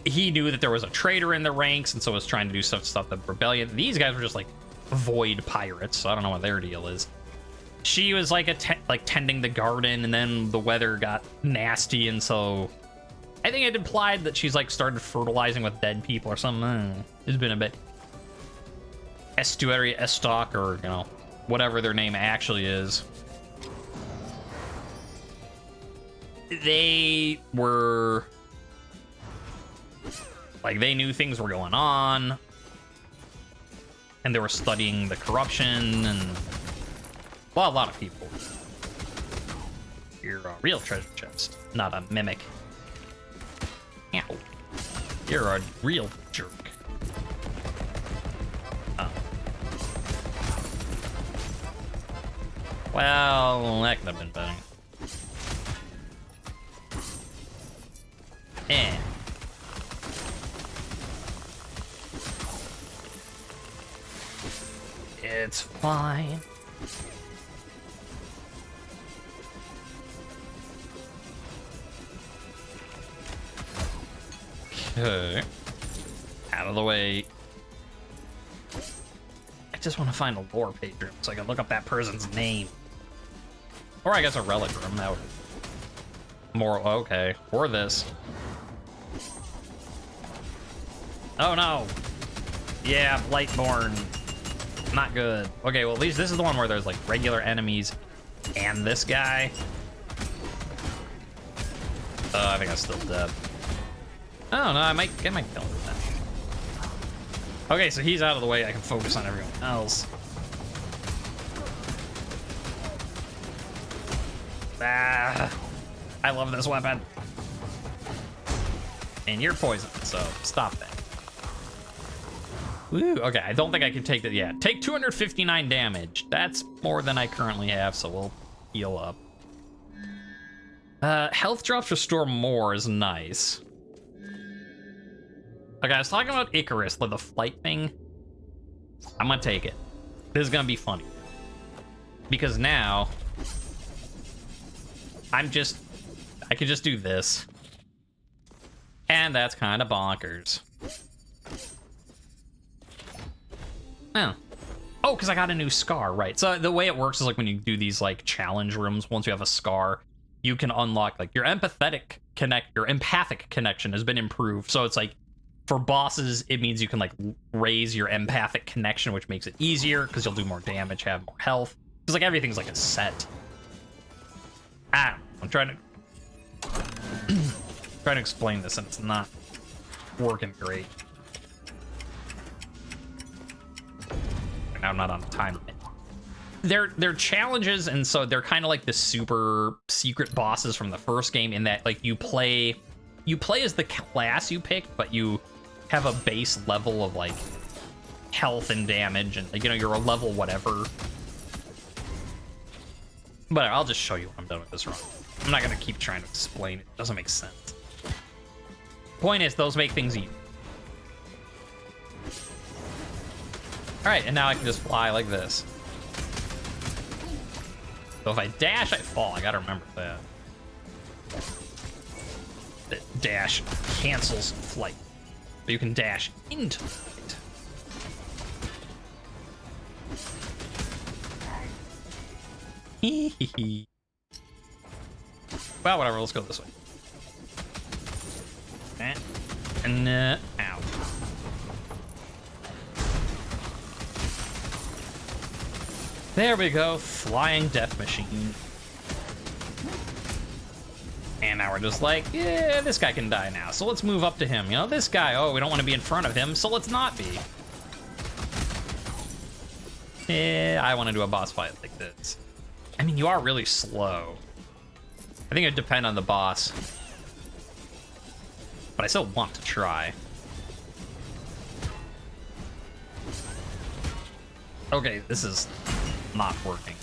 he knew that there was a traitor in the ranks, and so was trying to do stuff with rebellion. These guys were just like void pirates, so I don't know what their deal is. She was like tending the garden, and then the weather got nasty, and so I think it implied that she's like started fertilizing with dead people or something. It's been a bit. Estuary Estock, or you know, whatever their name actually is. They were like, they knew things were going on, and they were studying the corruption, and well, a lot of people. You're a real treasure chest, not a mimic. Ow. You're a real jerk. Oh. Well, that could have been better. Eh. It's fine. Okay. Out of the way. I just want to find a lore page room so I can look up that person's name. Or I guess a relic room. That would more okay. Or this. Oh no. Yeah, Blightborn. Not good. Okay, well at least this is the one where there's like regular enemies and this guy. I think I'm still dead. Oh no, I might kill him then. Okay, so he's out of the way. I can focus on everyone else. Ah, I love this weapon. And you're poisoned, so stop that. Woo, okay, I don't think I can take that yet. Take 259 damage. That's more than I currently have, so we'll heal up. Health drops restore more is nice. Okay, I was talking about Icarus, like the flight thing. I'm gonna take it. This is gonna be funny. Because now, I can just do this. And that's kind of bonkers. Oh, because I got a new scar, right. So the way it works is like when you do these like challenge rooms, once you have a scar, you can unlock like your empathic connection has been improved. So it's like for bosses, it means you can like raise your empathic connection, which makes it easier because you'll do more damage, have more health. Because like everything's like a set. I'm trying to explain this and it's not working great. Now I'm not on time limit. They're challenges, and so they're kind of like the super secret bosses from the first game in that like you play as the class you picked, but you have a base level of like health and damage, and like, you know, you're a level whatever. But I'll just show you when I'm done with this run. I'm not gonna keep trying to explain it. It doesn't make sense. Point is, those make things easy. All right, and now I can just fly like this. So if I dash, I fall. I gotta remember that. That dash cancels flight. But you can dash into flight. Hee. Well, whatever, let's go this way. And, ow. There we go, flying death machine. And now we're just like, yeah, this guy can die now, so let's move up to him. You know, this guy, oh, we don't want to be in front of him, so let's not be. Yeah, I want to do a boss fight like this. I mean, you are really slow. I think it would depend on the boss. But I still want to try. Okay, this is not working.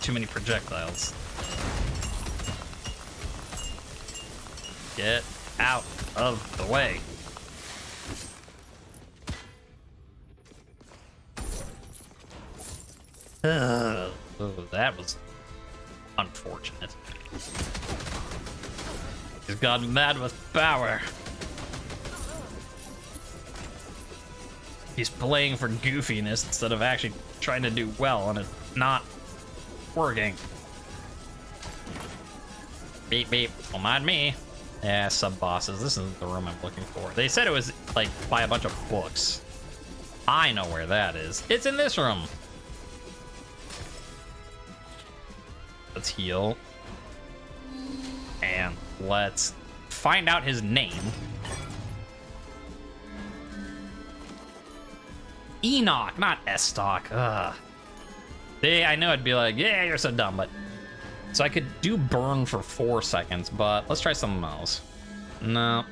Too many projectiles. Get out of the way. Oh, that was unfortunate. He's gone mad with power. He's playing for goofiness instead of actually trying to do well, and it's not working. Beep, beep. Don't mind me. Yeah, sub-bosses. This isn't the room I'm looking for. They said it was, like, by a bunch of books. I know where that is. It's in this room. Let's heal. And let's find out his name. Enoch, not Estoc. Ugh. I know I'd be like, yeah, you're so dumb, but... So I could do burn for 4 seconds, but let's try something else. No.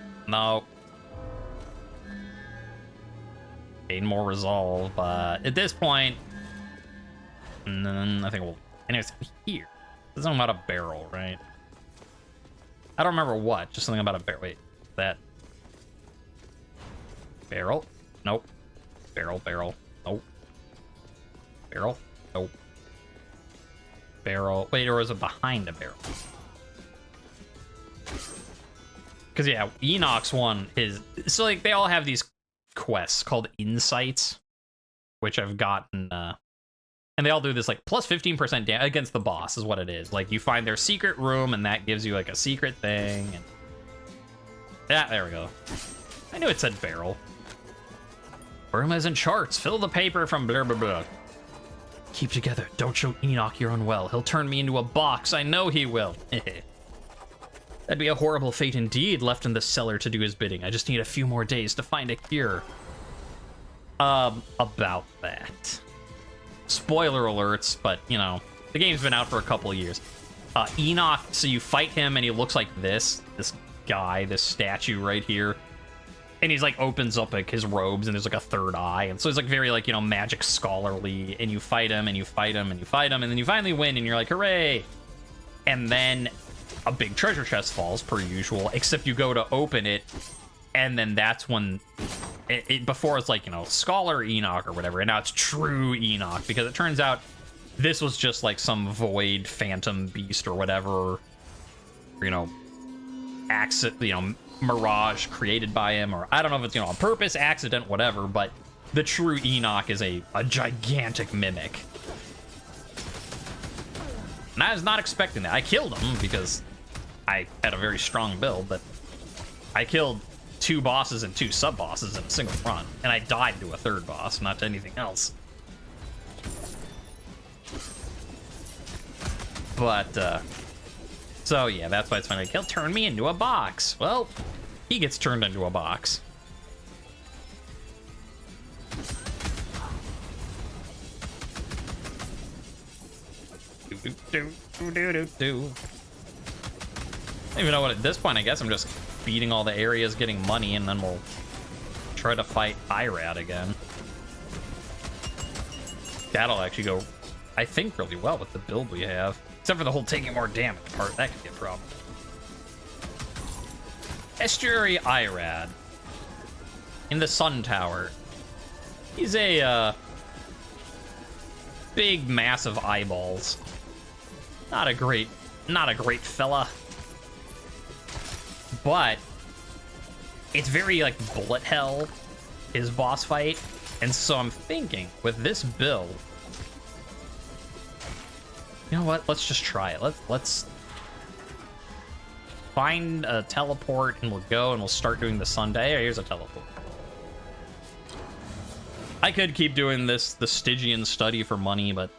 Gain more resolve, but at this point... I think we'll... Anyways, here. There's something about a barrel, right? I don't remember what, just something about a barrel. Wait, that... Barrel? Nope. Barrel. Nope. Barrel? Nope. Barrel. Wait, or was it behind a barrel? Because, yeah, Enoch's one is... So, like, they all have these quests called insights, which I've gotten... and they all do this, like, plus 15% damage against the boss is what it is. Like, you find their secret room, and that gives you, like, a secret thing. And... Yeah, there we go. I knew it said barrel. Room is in charts. Fill the paper from blah, blah, blah. Keep together. Don't show Enoch you're unwell. He'll turn me into a box. I know he will. That'd be a horrible fate indeed, left in the cellar to do his bidding. I just need a few more days to find a cure. About that. Spoiler alerts, but, you know, the game's been out for a couple of years. Enoch, so you fight him and he looks like this guy, this statue right here. And he's like opens up like his robes and there's like a third eye. And so he's like very like, you know, magic scholarly, and you fight him and you fight him and you fight him and then you finally win and you're like, hooray. And then a big treasure chest falls per usual, except you go to open it and then that's when before it's like, you know, Scholar Enoch or whatever, and now it's True Enoch, because it turns out this was just like some void phantom beast or whatever, you know, mirage created by him, or I don't know if it's, you know, on purpose, accident, whatever, but the True Enoch is a gigantic mimic. And I was not expecting that. I killed him because I had a very strong build, but I killed 2 bosses and 2 sub-bosses in a single run, and I died to a 3rd boss, not to anything else. But, so yeah, that's why it's funny. Like, he'll turn me into a box. Well, he gets turned into a box. I don't even know what at this point. I guess I'm just beating all the areas, getting money, and then we'll try to fight Irad again. That'll actually go, I think, really well with the build we have. Except for the whole taking more damage part. That could be a problem. Estuary Irad. In the Sun Tower. He's a, big, massive eyeballs. Not a great fella. But it's very, like, bullet hell, his boss fight. And so I'm thinking, with this build, you know what? Let's just try it. Let's find a teleport and we'll go and we'll start doing the Sunday. Here's a teleport. I could keep doing the Stygian study for money, but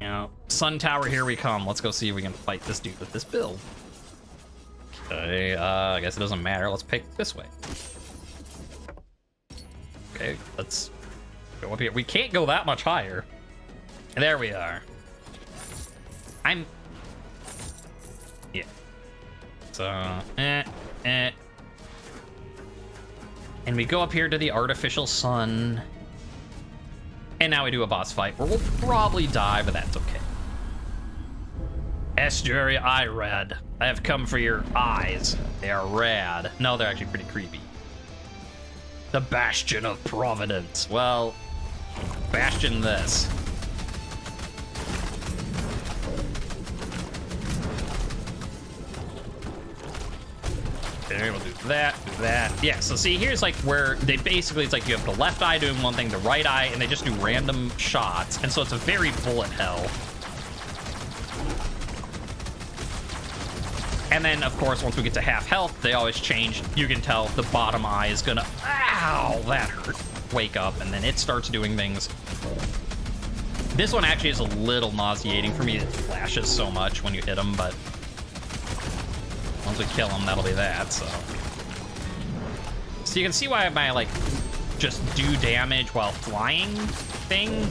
you know, Sun Tower, here we come. Let's go see if we can fight this dude with this build. Okay, I guess it doesn't matter. Let's pick this way. Okay, let's go up here. We can't go that much higher. There we are. Yeah. So, And we go up here to the artificial sun. And now we do a boss fight where we'll probably die, but that's okay. Estuary Irad, I have come for your eyes. They are rad. No, they're actually pretty creepy. The Bastion of Providence. Well, bastion this. Okay, we'll do that, do that. Yeah, so see, here's like where they basically, it's like you have the left eye doing one thing, the right eye, and they just do random shots. And so it's a very bullet hell. And then, of course, once we get to half health, they always change. You can tell the bottom eye is gonna, ow, that hurt. Wake up, and then it starts doing things. This one actually is a little nauseating for me. It flashes so much when you hit them, but once we kill him, that'll be that, so. So you can see why my, like, just do damage while flying thing,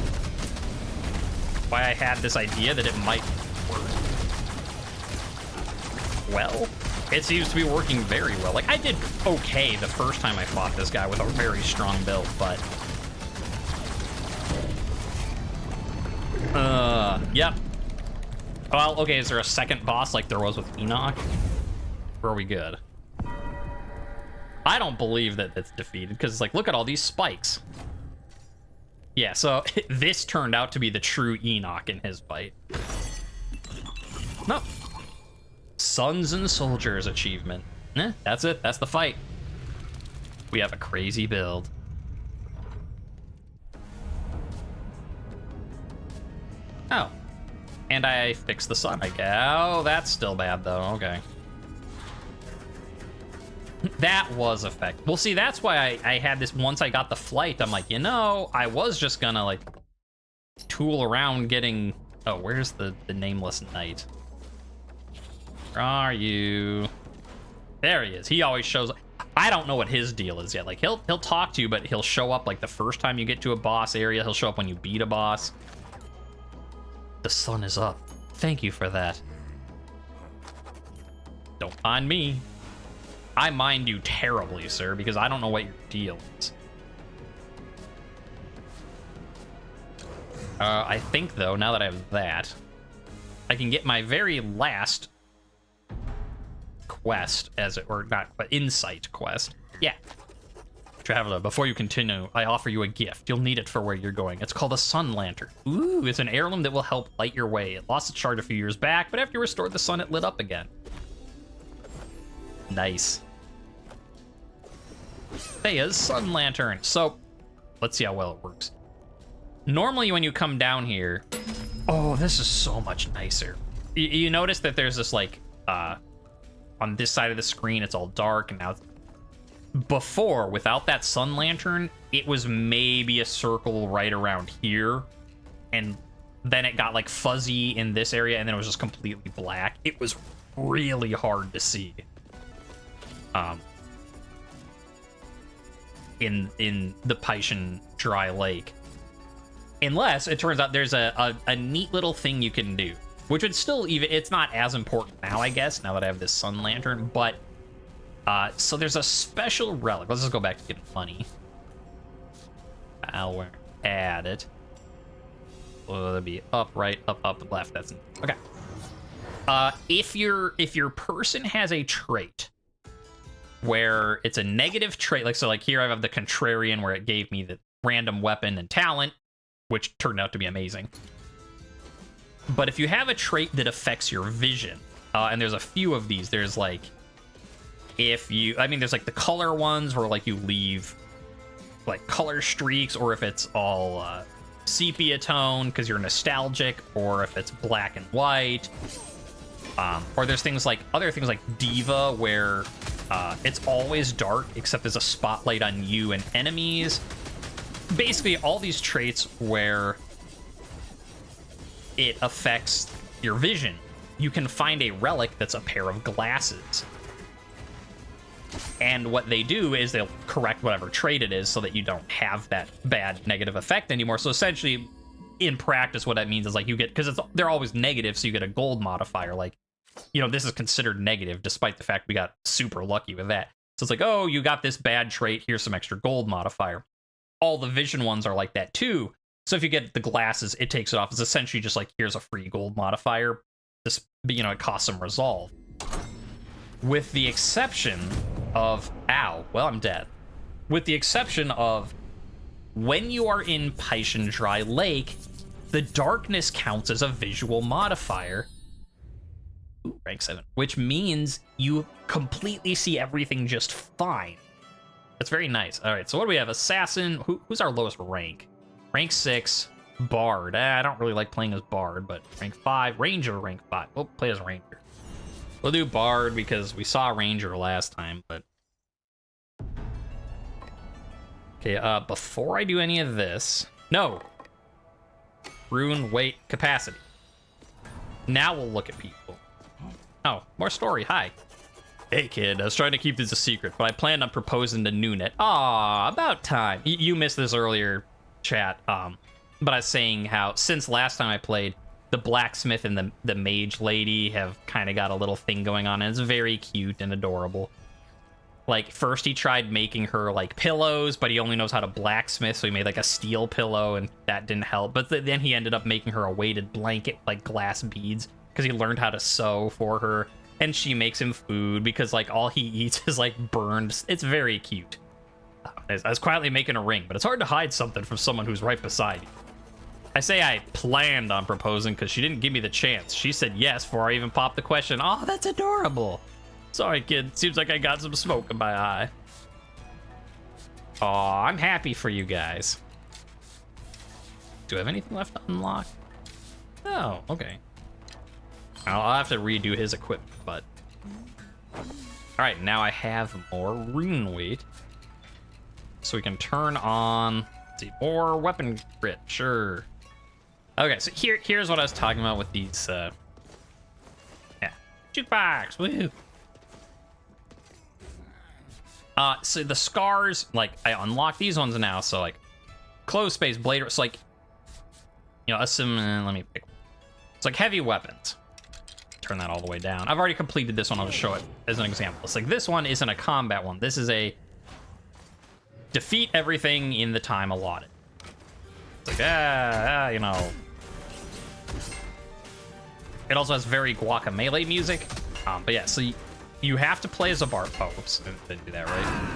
why I had this idea that it might work. Well, it seems to be working very well. Like, I did okay the first time I fought this guy with a very strong build, but yep. Well, okay, is there a second boss like there was with Enoch? Or are we good? I don't believe that it's defeated, because it's like, look at all these spikes. Yeah, so this turned out to be the true Enoch in his fight. No. Sons and Soldiers achievement. That's it. That's the fight. We have a crazy build. Oh. And I fixed the sun. Oh, that's still bad, though. Okay. That was effective. Well, see, that's why I had this. Once I got the flight, I'm like, you know, I was just gonna, like, tool around getting... Oh, where's the nameless knight? Where are you? There he is. He always shows up. I don't know what his deal is yet. Like, he'll talk to you, but he'll show up, like, the first time you get to a boss area. He'll show up when you beat a boss. The sun is up. Thank you for that. Don't mind me. I mind you terribly, sir, because I don't know what your deal is. I think, though, now that I have that, I can get my very last quest, or not, but insight quest. Yeah. Traveler, before you continue, I offer you a gift. You'll need it for where you're going. It's called a sun lantern. Ooh, it's an heirloom that will help light your way. It lost its charge a few years back, but after you restored the sun, it lit up again. Nice. Thea's sun lantern. So, let's see how well it works. Normally, when you come down here... Oh, this is so much nicer. You notice that there's this, like, on this side of the screen, it's all dark, and now... Before, without that sun lantern, it was maybe a circle right around here, and then it got, like, fuzzy in this area, and then it was just completely black. It was really hard to see. In the Paishan Dry Lake. Unless it turns out there's a neat little thing you can do, which would still it's not as important now, I guess, now that I have this sun lantern, but so there's a special relic. Let's just go back to getting money. I'll add it. Well, it'll be up, right, up, left. That's okay. If your person has a trait where it's a negative trait, like here I have the contrarian where it gave me the random weapon and talent, which turned out to be amazing. But if you have a trait that affects your vision, and there's a few of these, there's like, there's like the color ones where like you leave like color streaks, or if it's all sepia tone because you're nostalgic, or if it's black and white, or there's other things like Diva where it's always dark except there's a spotlight on you and enemies. Basically, all these traits where it affects your vision. You can find a relic that's a pair of glasses. And what they do is they'll correct whatever trait it is so that you don't have that bad negative effect anymore. So essentially, in practice, what that means is like you get, because they're always negative, so you get a gold modifier. Like, you know, this is considered negative despite the fact we got super lucky with that. So it's like, oh, you got this bad trait, here's some extra gold modifier. All the vision ones are like that too. So if you get the glasses, it takes it off. It's essentially just like, here's a free gold modifier. This, you know, it costs some resolve. With the exception of, I'm dead. With the exception of when you are in Paishan Dry Lake, the darkness counts as a visual modifier. Ooh, rank 7, which means you completely see everything just fine. That's very nice. All right, so what do we have? Assassin. Who's our lowest rank? Rank 6. Bard. I don't really like playing as Bard, but rank 5. Ranger, rank 5. We'll play as Ranger. We'll do Bard because we saw Ranger last time, but... Okay, before I do any of this... No! Rune, weight, capacity. Now we'll look at people. Oh, more story. Hi. Hey kid, I was trying to keep this a secret, but I planned on proposing to Noonet. Aw, about time. You missed this earlier, chat. But I was saying how since last time I played, the blacksmith and the mage lady have kind of got a little thing going on, and it's very cute and adorable. Like, first he tried making her, like, pillows, but he only knows how to blacksmith, so he made, like, a steel pillow, and that didn't help. But then he ended up making her a weighted blanket, like, glass beads, because he learned how to sew for her. And she makes him food because, like, all he eats is, like, burned. It's very cute. I was quietly making a ring, but it's hard to hide something from someone who's right beside you. I say I planned on proposing because she didn't give me the chance. She said yes before I even popped the question. Oh, that's adorable. Sorry, kid. Seems like I got some smoke in my eye. Aw, I'm happy for you guys. Do I have anything left to unlock? Oh, okay. I'll have to redo his equipment, but... Alright, now I have more rune weight. So we can turn on... Let's see, more weapon crit, sure. Okay, so here's what I was talking about with these, yeah. Jukebox, woohoo! So the scars, like, I unlock these ones now, so, like, close space, blade, so, like, you know, let me pick one. It's like heavy weapons. Turn that all the way down. I've already completed this one. I'll just show it as an example. It's like this one isn't a combat one. This is a defeat everything in the time allotted. It's like, you know. It also has very guacamole music. But yeah, so you have to play as a bar. Oh, oops, didn't do that right.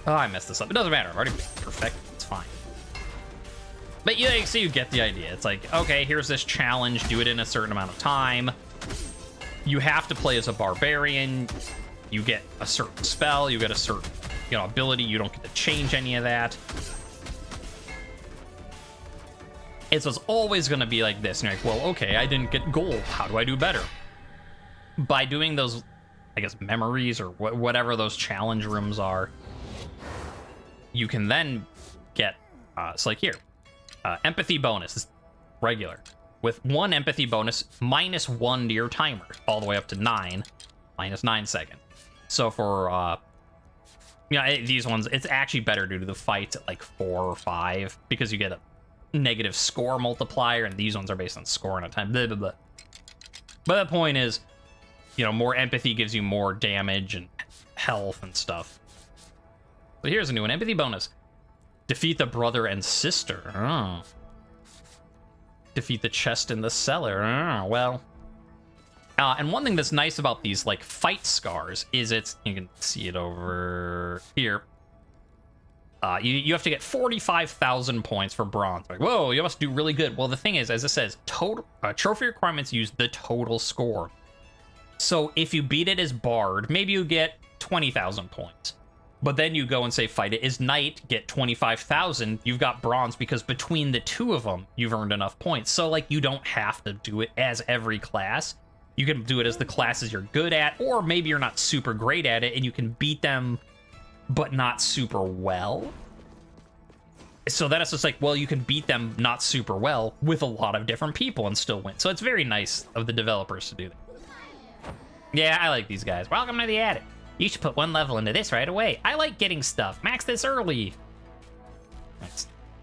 Oh, I messed this up. It doesn't matter. I've already perfect. It's fine. But yeah, so you get the idea. It's like, okay, here's this challenge. Do it in a certain amount of time. You have to play as a barbarian. You get a certain spell. You get a certain, you know, ability. You don't get to change any of that. And so it's always going to be like this. And you're like, well, okay, I didn't get gold. How do I do better? By doing those, I guess, memories or whatever those challenge rooms are, you can then get, it's like here, empathy bonus is regular. With 1 empathy bonus, -1 to your timer, all the way up to 9, -9 seconds. So for, these ones, it's actually better due to the fights at like 4 or 5, because you get a negative score multiplier, and these ones are based on score and a time, blah, blah, blah. But the point is, you know, more empathy gives you more damage and health and stuff. But here's a new one, empathy bonus. Defeat the brother and sister. Oh. Defeat the chest in the cellar. Oh, well. And one thing that's nice about these, like, fight scars is you can see it over here. You have to get 45,000 points for bronze. Like, whoa, you must do really good. Well, the thing is, as it says, total trophy requirements use the total score. So if you beat it as Bard, maybe you get 20,000 points. But then you go and say, fight it as Knight, get 25,000. You've got bronze because between the two of them, you've earned enough points. So, like, you don't have to do it as every class. You can do it as the classes you're good at, or maybe you're not super great at it and you can beat them, but not super well. So then it's just like, well, you can beat them not super well with a lot of different people and still win. So it's very nice of the developers to do that. Yeah, I like these guys. Welcome to the attic. You should put 1 level into this right away. I like getting stuff. Max this early.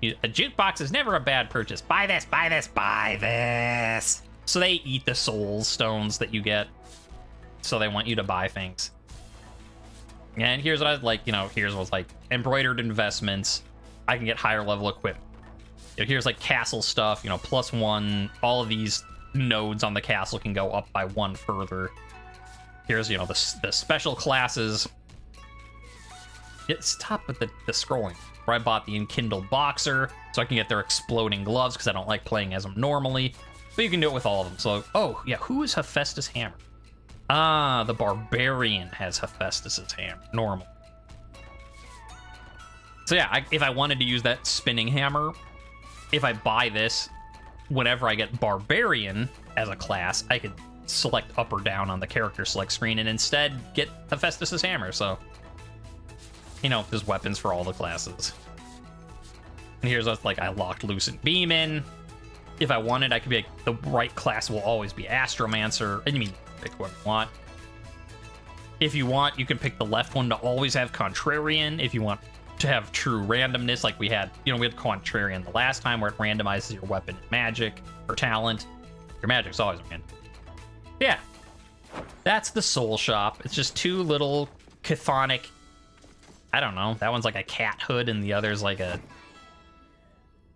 A jukebox is never a bad purchase. Buy this, buy this, buy this. So they eat the soul stones that you get. So they want you to buy things. And here's what I like, you know, here's what's like embroidered investments. I can get higher level equipment. Here's like castle stuff, you know, +1. All of these nodes on the castle can go up by 1 further. Here's, you know, the special classes. Stop with the scrolling. Where I bought the enkindled boxer, so I can get their exploding gloves, because I don't like playing as them normally. But you can do it with all of them. So, oh, yeah, who is Hephaestus Hammer? Ah, the barbarian has Hephaestus's hammer. Normal. So yeah, if I wanted to use that spinning hammer, if I buy this, whenever I get barbarian as a class, I could select up or down on the character select screen and instead get Hephaestus's hammer. So, you know, there's weapons for all the classes. And here's what's like, I locked Lucent Beam in. If I wanted, I could be like, the right class will always be Astromancer. And you mean, pick what you want. If you want, you can pick the left one to always have Contrarian. If you want to have true randomness, like we had, you know, we had Contrarian the last time, where it randomizes your weapon and magic or talent. Your magic's always random. Yeah, that's the Soul Shop. It's just 2 little chthonic, I don't know, that one's like a cat hood and the other's like a,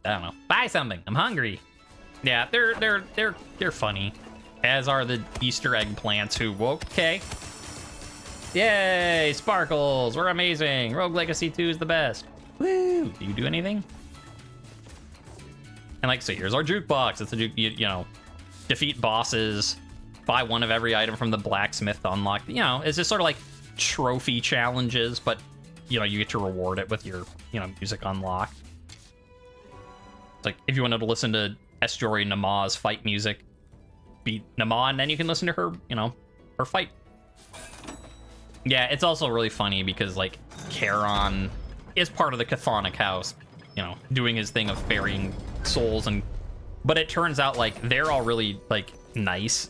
I don't know, buy something, I'm hungry. Yeah, they're funny, as are the Easter egg plants who, okay. Yay, sparkles, we're amazing. Rogue Legacy 2 is the best. Woo, do you do anything? And like, so here's our jukebox. It's a juke, you know, defeat bosses, buy 1 of every item from the blacksmith to unlock, you know, it's just sort of like trophy challenges, but, you know, you get to reward it with your, you know, music unlock. It's like, if you wanted to listen to Estuary Nama's fight music, beat Nama, and then you can listen to her, you know, her fight. Yeah, it's also really funny because, like, Charon is part of the Chthonic house, you know, doing his thing of ferrying souls, and but it turns out, like, they're all really, like, nice.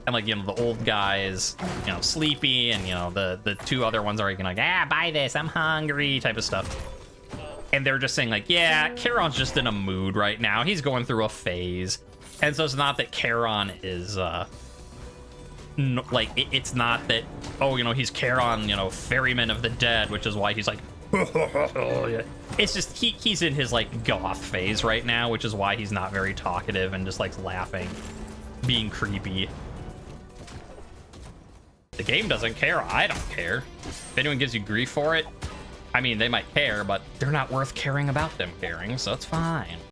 And, like, you know, the old guy is, you know, sleepy, and, you know, the 2 other ones are, like, buy this, I'm hungry, type of stuff. And they're just saying, like, yeah, Charon's just in a mood right now. He's going through a phase. And so it's not that Charon is like it's not that, oh, you know, he's Charon, you know, ferryman of the dead, which is why he's like it's just he's in his like goth phase right now, which is why he's not very talkative and just like laughing, being creepy. The game doesn't care. I don't care. If anyone gives you grief for it, I mean, they might care, but they're not worth caring about them caring, so it's fine.